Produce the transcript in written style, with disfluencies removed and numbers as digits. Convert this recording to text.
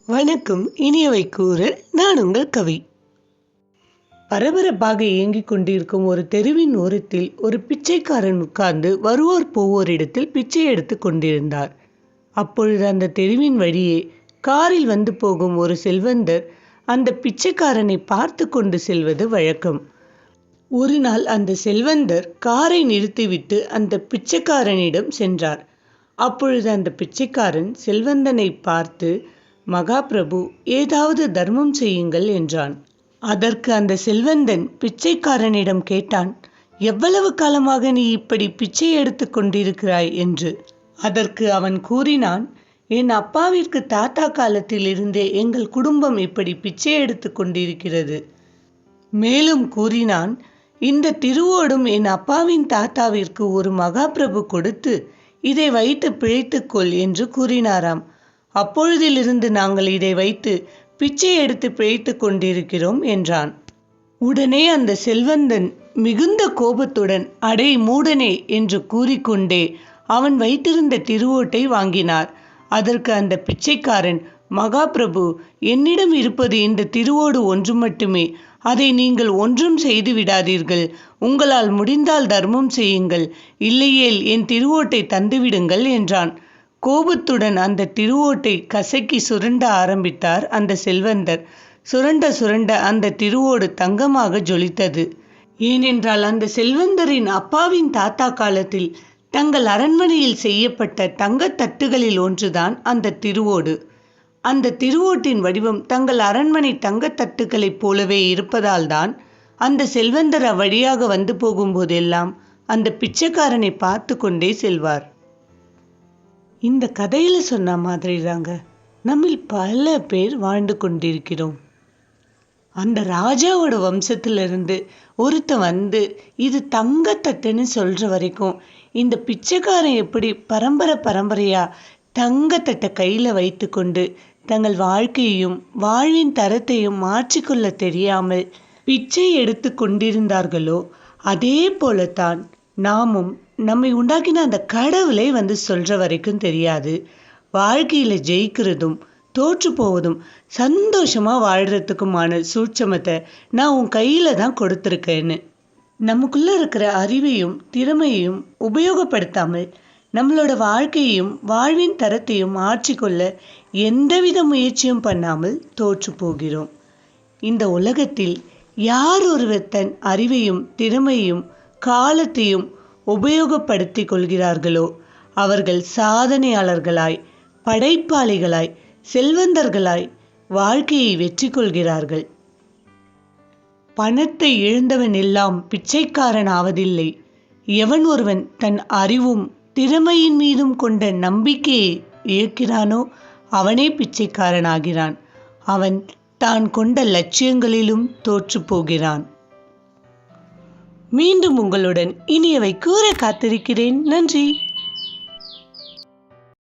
வணக்கம். இனியவை கூற நான் உங்கள் கவி. பரபரப்பாக இயங்கிக் கொண்டிருக்கும் ஒரு தெருவின் ஓரத்தில் ஒரு பிச்சைக்காரன் உட்கார்ந்து வருவோர் போவோரிடத்தில் பிச்சை எடுத்து கொண்டிருந்தார். அப்பொழுது அந்த தெருவின் வழியே காரில் வந்து போகும் ஒரு செல்வந்தர் அந்த பிச்சைக்காரனை பார்த்து கொண்டு செல்வது வழக்கம். ஒரு நாள் அந்த செல்வந்தர் காரை நிறுத்திவிட்டு அந்த பிச்சைக்காரனிடம் சென்றார். அப்பொழுது அந்த பிச்சைக்காரன் செல்வந்தனை பார்த்து, மகாபிரபு, ஏதாவது தர்மம் செய்யுங்கள் என்றான். அதற்கு அந்த செல்வந்தன் பிச்சைக்காரனிடம் கேட்டான், எவ்வளவு காலமாக நீ இப்படி பிச்சை எடுத்து கொண்டிருக்கிறாய் என்று. அதற்கு அவன் கூறினான், என் அப்பாவிற்கு தாத்தா காலத்தில் இருந்தே எங்கள் குடும்பம் இப்படி பிச்சை எடுத்து கொண்டிருக்கிறது. மேலும் கூறினான், இந்த திருவோடும் என் அப்பாவின் தாத்தாவிற்கு ஒரு மகாபிரபு கொடுத்து இதை வைத்து பிழைத்துக்கொள் என்று கூறினாராம். அப்பொழுதிலிருந்து நாங்கள் இதை வைத்து பிச்சை எடுத்து பிழைத்து கொண்டிருக்கிறோம் என்றான். உடனே அந்த செல்வந்தன் மிகுந்த கோபத்துடன், அடே மூடனே என்று கூறிக்கொண்டே அவன் வைத்திருந்த திருவோட்டை வாங்கினார். அதற்கு அந்த பிச்சைக்காரன், மகாபிரபு, என்னிடம் இருப்பது இந்த திருவோடு ஒன்று மட்டுமே. அதை நீங்கள் ஒன்றும் செய்து விடாதீர்கள். உங்களால் முடிந்தால் தர்மம் செய்யுங்கள், இல்லையேல் என் திருவோட்டை தந்துவிடுங்கள் என்றான். கோபத்துடன் அந்த திருவோட்டை கசக்கி சுரண்ட ஆரம்பித்தார் அந்த செல்வந்தர். சுரண்ட சுரண்ட அந்த திருவோடு தங்கமாக ஜொலித்தது. ஏனென்றால் அந்த செல்வந்தரின் அப்பாவின் தாத்தா காலத்தில் தங்கள் அரண்மனையில் செய்யப்பட்ட தங்கத்தட்டுகளில் ஒன்றுதான் அந்த திருவோடு. அந்த திருவோட்டின் வடிவம் தங்கள் அரண்மனை தங்கத்தட்டுகளைப் போலவே இருப்பதால் தான் அந்த செல்வந்தர் அவ்வழியாக வந்து போகும்போதெல்லாம் அந்த பிச்சைக்காரனை பார்த்து கொண்டே செல்வார். இந்த கதையில சொன்ன மாதிரி தாங்க நம்மில் பல பேர் வாழ்ந்து கொண்டிருக்கிறோம். அந்த ராஜாவோட வம்சத்திலிருந்து ஒருத்த வந்து இது தங்கத்தட்டுன்னு சொல்ற வரைக்கும் இந்த பிச்சைக்காரன் எப்படி பரம்பரையா தங்கத்தட்டை கையில வைத்து கொண்டு தங்கள் வாழ்க்கையையும் வாழ்வின் தரத்தையும் மாற்றிக்கொள்ள தெரியாமல் பிச்சை எடுத்து கொண்டிருந்தார்களோ அதே போலத்தான் நாமும் நம்மை உண்டாக்கின அந்த கடவுளை வந்து சொல்ற வரைக்கும் தெரியாது. வாழ்க்கையில ஜெயிக்கிறதும் தோற்று போவதும் சந்தோஷமா வாழ்றதுக்குமான சூட்சமத்தை நான் உன் கையில தான் கொடுத்துருக்கேன்னு நமக்குள்ள இருக்கிற அறிவையும் திறமையையும் உபயோகப்படுத்தாமல் நம்மளோட வாழ்க்கையையும் வாழ்வின் தரத்தையும் மாற்றிக்கொள்ள எந்தவித முயற்சியும் பண்ணாமல் தோற்று போகிறோம். இந்த உலகத்தில் யார் ஒருவர் தன் அறிவையும் திறமையும் காலத்தையும் உபயோகப்படுத்தி கொள்கிறார்களோ அவர்கள் சாதனையாளர்களாய், படைப்பாளிகளாய், செல்வந்தர்களாய் வாழ்க்கையை வெற்றி கொள்கிறார்கள். பணத்தை இழந்தவன் எல்லாம் பிச்சைக்காரன் ஆவதில்லை. எவன் ஒருவன் தன் அறிவும் திறமையின் மீதும் கொண்ட நம்பிக்கையை இழக்கிறானோ அவனே பிச்சைக்காரன் ஆகிறான். அவன் தான் கொண்ட லட்சியங்களிலும் தோற்று போகிறான். மீண்டும் உங்களுடன் இனியவை கூற காத்திருக்கிறேன். நன்றி.